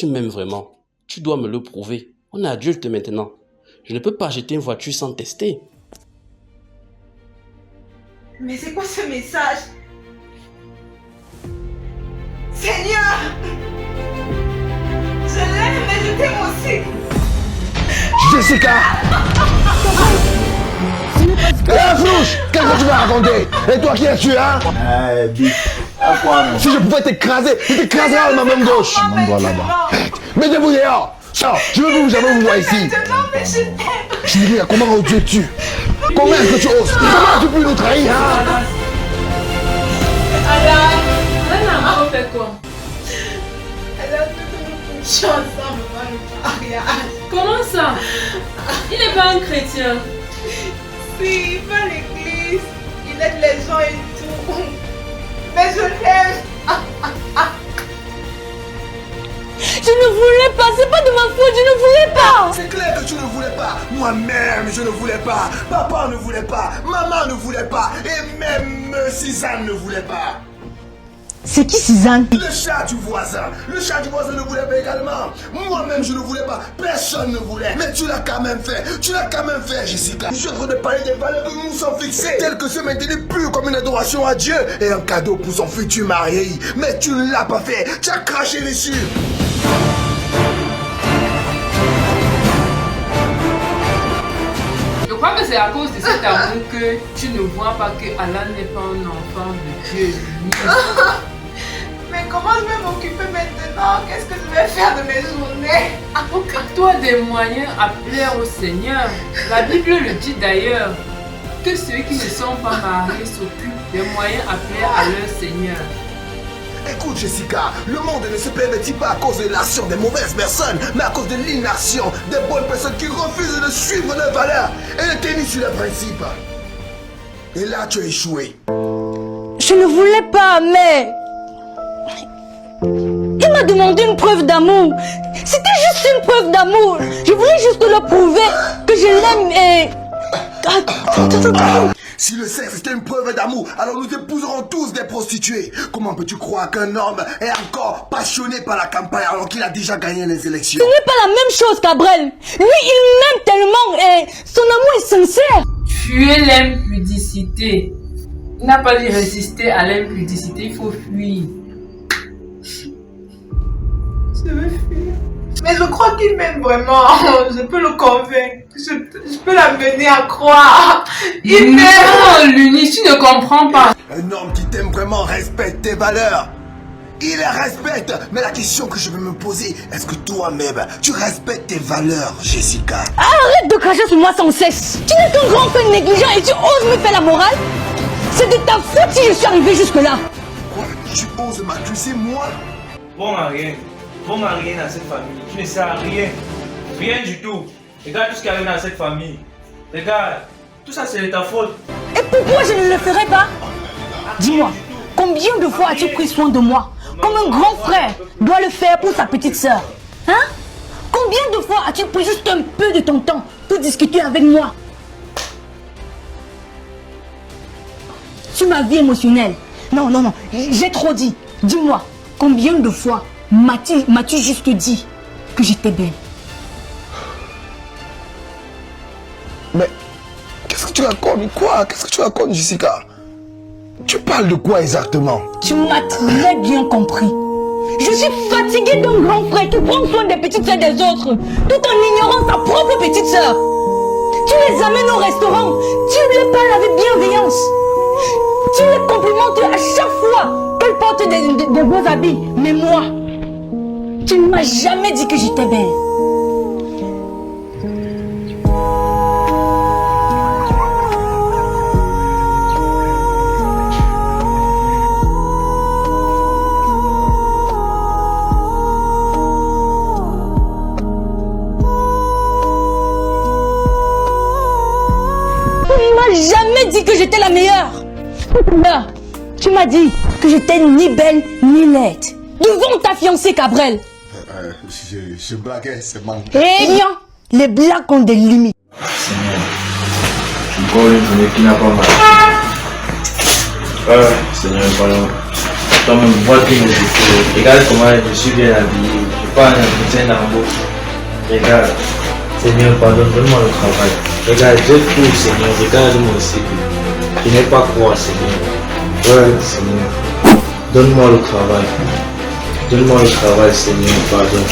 tu m'aimes vraiment, tu dois me le prouver. On est adulte maintenant. Je ne peux pas jeter une voiture sans tester. Mais c'est quoi ce message? Seigneur! Je l'aime, mais je t'aime aussi! Jessica! La flouche! Qu'est-ce que tu vas raconter? Et toi qui es-tu, hein? Big. À quoi, non? Si je pouvais t'écraser, je t'écraserais à ma main gauche. On doit là-bas. Mettez-vous dehors! Sors, je veux que jamais vous voir ici. Non, mais je t'aime! Julia, comment oses-tu? Comment est-ce que tu oses? Comment tu peux nous trahir, hein? Alan! On fait quoi? Elle a fait que nous couchions ensemble avant le mariage. Comment ça? Il n'est pas un chrétien. Si, il va à l'église, il aide les gens et tout. Mais je l'aime! Je ne voulais pas, c'est pas de ma faute, je ne voulais pas. C'est clair que tu ne voulais pas. Moi-même, je ne voulais pas. Papa ne voulait pas. Maman ne voulait pas. Et même Suzanne ne voulait pas. C'est qui Suzanne? Le chat du voisin. Le chat du voisin ne voulait pas également. Moi-même, je ne voulais pas. Personne ne voulait. Mais tu l'as quand même fait. Tu l'as quand même fait, Jessica. Je suis en train de parler des valeurs que nous nous sommes fixées. Telles que se maintenir pur comme une adoration à Dieu et un cadeau pour son futur mari. Mais tu ne l'as pas fait. Tu as craché dessus. Je crois que c'est à cause de cet amour que tu ne vois pas que Alan n'est pas un enfant de Dieu. Mais comment je vais m'occuper maintenant? Qu'est-ce que je vais faire de mes journées? Occupe-toi des moyens à plaire au Seigneur. La Bible le dit d'ailleurs, que ceux qui ne sont pas mariés s'occupent des moyens à plaire à leur Seigneur. Écoute Jessica, le monde ne se pervertit pas à cause de l'action des mauvaises personnes, mais à cause de l'inaction des bonnes personnes qui refusent de suivre leurs valeurs et de tenir sur leurs principes. Et là, tu as échoué. Je ne voulais pas, mais... Il m'a demandé une preuve d'amour. C'était juste une preuve d'amour. Je voulais juste le prouver que je l'aime et... Si le sexe était une preuve d'amour, alors nous épouserons tous des prostituées. Comment peux-tu croire qu'un homme est encore passionné par la campagne alors qu'il a déjà gagné les élections? Ce n'est pas la même chose, Cabrel. Lui, il m'aime tellement et son amour est sincère. Fuir l'impudicité. Il n'a pas dit résister à l'impudicité, il faut fuir. Je veux fuir. Mais je crois qu'il m'aime vraiment. Je peux le convaincre. Je peux l'amener à croire. Il m'aime. Non, Luni, tu ne comprends pas. Un homme qui t'aime vraiment respecte tes valeurs. Il les respecte. Mais la question que je veux me poser, est-ce que toi-même, tu respectes tes valeurs, Jessica? Arrête de cracher sur moi sans cesse. Tu n'es qu'un grand frère négligent et tu oses me faire la morale? C'est de ta faute si je suis arrivé jusque-là. Quoi? Tu oses m'accuser, moi? Bon à rien. Bon à rien dans cette famille. Tu ne sais à rien. Rien du tout. Regarde tout ce qui arrive dans cette famille. Regarde. Tout ça, c'est de ta faute. Et pourquoi je ne le ferai pas? Dis-moi, combien de fois as-tu pris soin de moi? Comme un grand frère doit le faire pour sa petite sœur. Hein? Combien de fois as-tu pris juste un peu de ton temps pour discuter avec moi? Sur ma vie émotionnelle. Non, non, non, j'ai trop dit. Dis-moi, combien de fois m'as-tu juste dit que j'étais belle? Mais qu'est-ce que tu racontes? Quoi? Qu'est-ce que tu racontes, Jessica? Tu parles de quoi exactement? Tu m'as très bien compris. Je suis fatiguée d'un grand frère qui prend soin des petites sœurs des autres, tout en ignorant sa propre petite sœur. Tu les amènes au restaurant, tu les parles avec bienveillance. Tu les complimentes à chaque fois qu'elles portent des beaux habits. Mais moi, tu ne m'as jamais dit que j'étais belle. Jamais dit que j'étais la meilleure. Là, tu m'as dit que j'étais ni belle ni laide. Devant ta fiancée, Cabrel. Je blaguais, c'est mon... Eh bien, les blagues ont des limites. Seigneur, encore une journée qui n'a pas marché. Seigneur, pardon. Toi-même, vois que je fais. Regarde comment je suis bien habillé. pas un entretien d'embauche. Regarde, Seigneur, pardonne-moi le travail. Regarde, je prie, Seigneur, regarde-moi aussi. Je n'ai pas quoi, Seigneur. Ouais, Seigneur. Donne-moi le travail. Donne-moi le travail, Seigneur, pardon.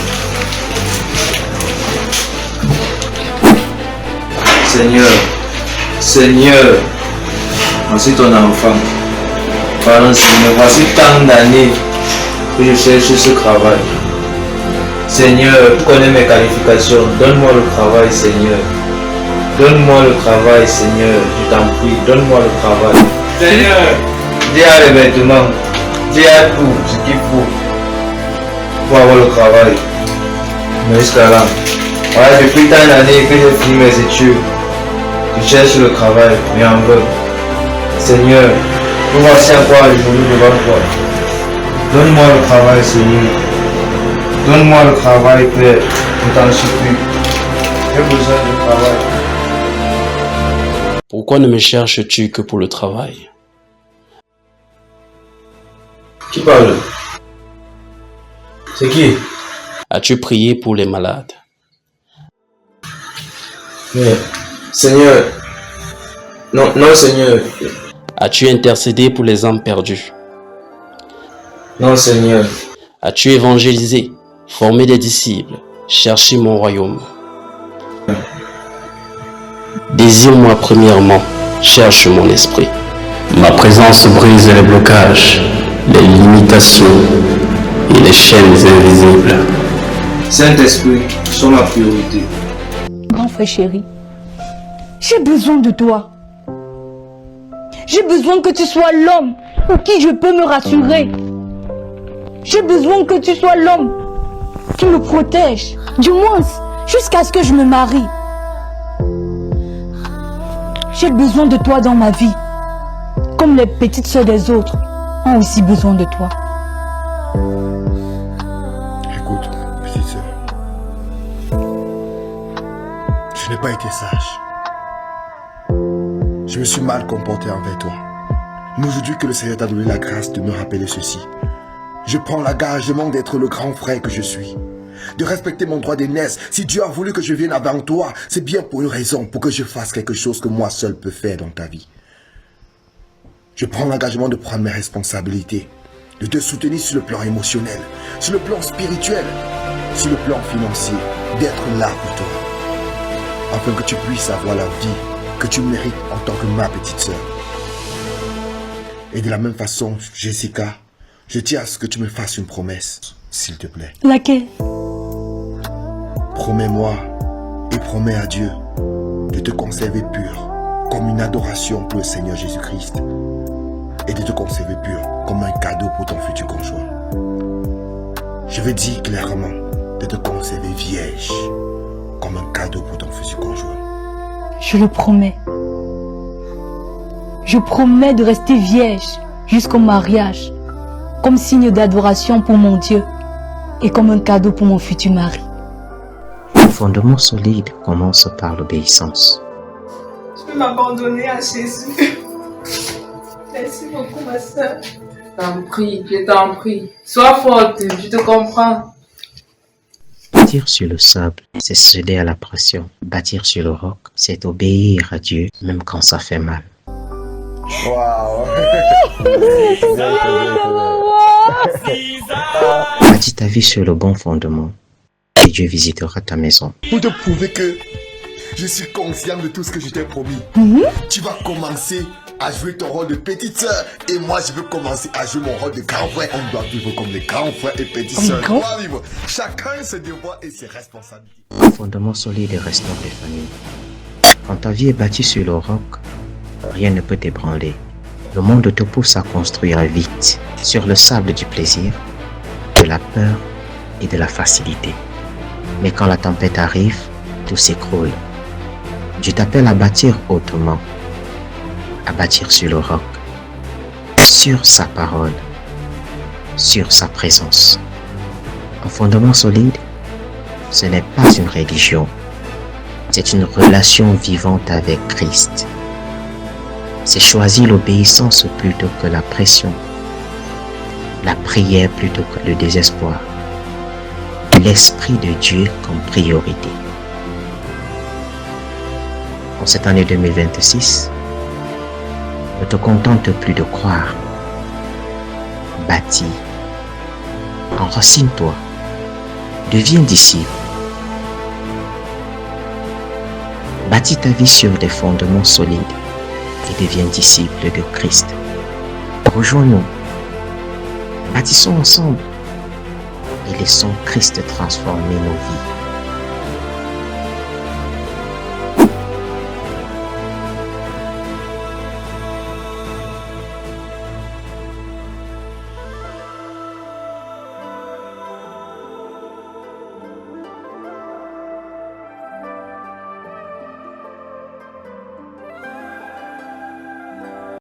Seigneur, Seigneur, voici ton enfant. Pardon, Seigneur, voici tant d'années que je cherche ce travail. Seigneur, tu connais mes qualifications. Donne-moi le travail, Seigneur. Donne-moi le travail, Seigneur. Je t'en prie, donne-moi le travail. Seigneur, dis à les vêtements, dis à tout ce qu'il faut pour avoir le travail. Mais jusqu'à là, voilà, depuis tant d'années que j'ai fini mes études, je cherche le travail, mais en vain. Seigneur, nous voici encore aujourd'hui devant toi. Donne-moi le travail, Seigneur. Donne-moi le travail, Père. Je t'en supplie. J'ai besoin de travail. Pourquoi ne me cherches-tu que pour le travail? Qui parle? C'est qui? As-tu prié pour les malades? Mais, Seigneur. Non, non, Seigneur. As-tu intercédé pour les âmes perdues? Non, Seigneur. As-tu évangélisé, formé des disciples, cherché mon royaume? Désire-moi premièrement, cherche mon esprit. Ma présence brise les blocages, les limitations et les chaînes invisibles. Saint-Esprit, sois ma priorité. Grand frère chéri, j'ai besoin de toi. J'ai besoin que tu sois l'homme pour qui je peux me rassurer. J'ai besoin que tu sois l'homme qui me protège, du moins jusqu'à ce que je me marie. J'ai besoin de toi dans ma vie, comme les petites sœurs des autres ont aussi besoin de toi. Écoute, petite sœur. Je n'ai pas été sage. Je me suis mal comporté envers toi. Mais aujourd'hui que le Seigneur t'a donné la grâce de me rappeler ceci, je prends l'engagement d'être le grand frère que je suis, de respecter mon droit d'aînesse. Si Dieu a voulu que je vienne avant toi, c'est bien pour une raison, pour que je fasse quelque chose que moi seul peux faire dans ta vie. Je prends l'engagement de prendre mes responsabilités, de te soutenir sur le plan émotionnel, sur le plan spirituel, sur le plan financier, d'être là pour toi, afin que tu puisses avoir la vie que tu mérites en tant que ma petite sœur. Et de la même façon, Jessica, je tiens à ce que tu me fasses une promesse, s'il te plaît. Laquelle? Promets-moi et promets à Dieu de te conserver pur comme une adoration pour le Seigneur Jésus-Christ et de te conserver pur comme un cadeau pour ton futur conjoint. Je veux dire clairement de te conserver vierge comme un cadeau pour ton futur conjoint. Je le promets. Je promets de rester vierge jusqu'au mariage, comme signe d'adoration pour mon Dieu et comme un cadeau pour mon futur mari. Un fondement solide commence par l'obéissance. Je peux m'abandonner à Jésus. Merci beaucoup, ma soeur. Je t'en prie. Sois forte, je te comprends. Bâtir sur le sable, c'est céder à la pression. Bâtir sur le roc, c'est obéir à Dieu, même quand ça fait mal. Waouh! Bâtis ta vie sur le bon fondement et Dieu visitera ta maison. Pour te prouver que je suis conscient de tout ce que je t'ai promis, tu vas commencer à jouer ton rôle de petite sœur et moi je veux commencer à jouer mon rôle de grand frère. On doit vivre comme des grands frères et petites sœurs. On doit vivre. Chacun ses devoirs et ses responsabilités. Un fondement solide restaure les familles. Quand ta vie est bâtie sur le roc, rien ne peut t'ébranler. Le monde te pousse à construire vite sur le sable du plaisir, de la peur et de la facilité. Mais quand la tempête arrive, tout s'écroule. Dieu t'appelle à bâtir autrement, à bâtir sur le roc, sur sa parole, sur sa présence. Un fondement solide, ce n'est pas une religion, c'est une relation vivante avec Christ. C'est choisir l'obéissance plutôt que la pression, la prière plutôt que le désespoir, l'Esprit de Dieu comme priorité. En cette année 2026, ne te contente plus de croire. Bâtis, enracine-toi, deviens disciple. Bâtis ta vie sur des fondements solides et deviens disciple de Christ. Rejoins-nous, bâtissons ensemble et laissons Christ transformer nos vies.